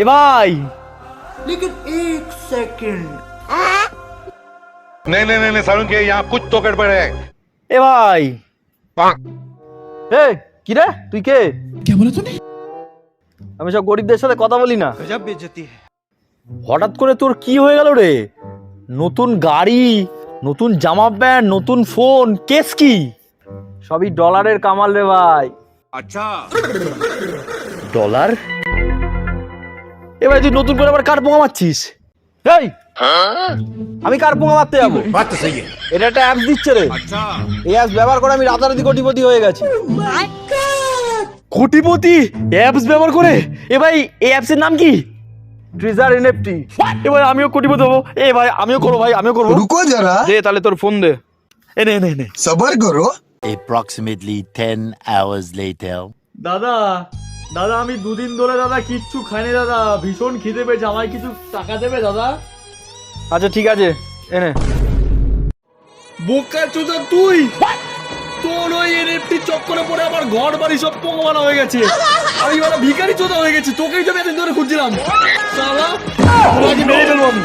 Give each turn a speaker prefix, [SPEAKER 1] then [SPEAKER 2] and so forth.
[SPEAKER 1] এ ভাই
[SPEAKER 2] लेकिन एक सेकंड
[SPEAKER 3] नहीं नहीं नहीं नहीं सारुण के यहाँ कुछ तो गड़बड़ है।
[SPEAKER 1] এ ভাই এ কি রে তুই কে? আমি সব গরিবদের সাথে কথা বলি না।
[SPEAKER 2] गजब बेइज्जती है।
[SPEAKER 1] হঠাৎ করে তোর কি হয়ে গেল রে? নতুন গাড়ি, নতুন জামা প্যান্ট, নতুন ফোন, কেস কি? সবই ডলারের কামাল রে ভাই।
[SPEAKER 2] अच्छा
[SPEAKER 1] ডলার? এ ভাই তুই নতুন করে আবার কার পোঙা মারছিস? এই আমি কার পোঙা মারতে যাবো?
[SPEAKER 2] बात तो सही है।
[SPEAKER 1] এটা একটা অ্যাপস দিচ্ছে রে।
[SPEAKER 2] अच्छा
[SPEAKER 1] এই অ্যাপস ব্যবহার করে আমি রাতারাতি কোটিপতি হয়ে গেছি। কোটিপতি অ্যাপস ব্যবহার করে? এ ভাই এই অ্যাপসের নাম কি? Treasure NFT. এ ভাই আমিও কোটিপতি হবো। এ ভাই আমিও করবো, ভাই আমিও করবো।
[SPEAKER 4] रुको जरा,
[SPEAKER 1] দে তাহলে তোর ফোন দে। এ নে নে নে।
[SPEAKER 4] सबर करो।
[SPEAKER 5] Approximately 10 hours later.
[SPEAKER 1] দাদা দাদা আমি দুদিন ধরে দাদা কিচ্ছু খাইনি দাদা, ভীষণ খিদে পেয়েছে, আমায় কিছু টাকা দেবে দাদা? আচ্ছা ঠিক আছে এনে। বোকা চোদা তুই, তোর ওই এনএফটি চক্করে পড়ে আমার ঘর বাড়ি সব পোঙানো হয়ে গেছে। আমি মানে ভিখারি চোদা হয়ে গেছি, তোকেই তো আমি এতদিন ধরে খুঁজছিলাম। শালা তোকে আজ মেরে ফেলবো আমি।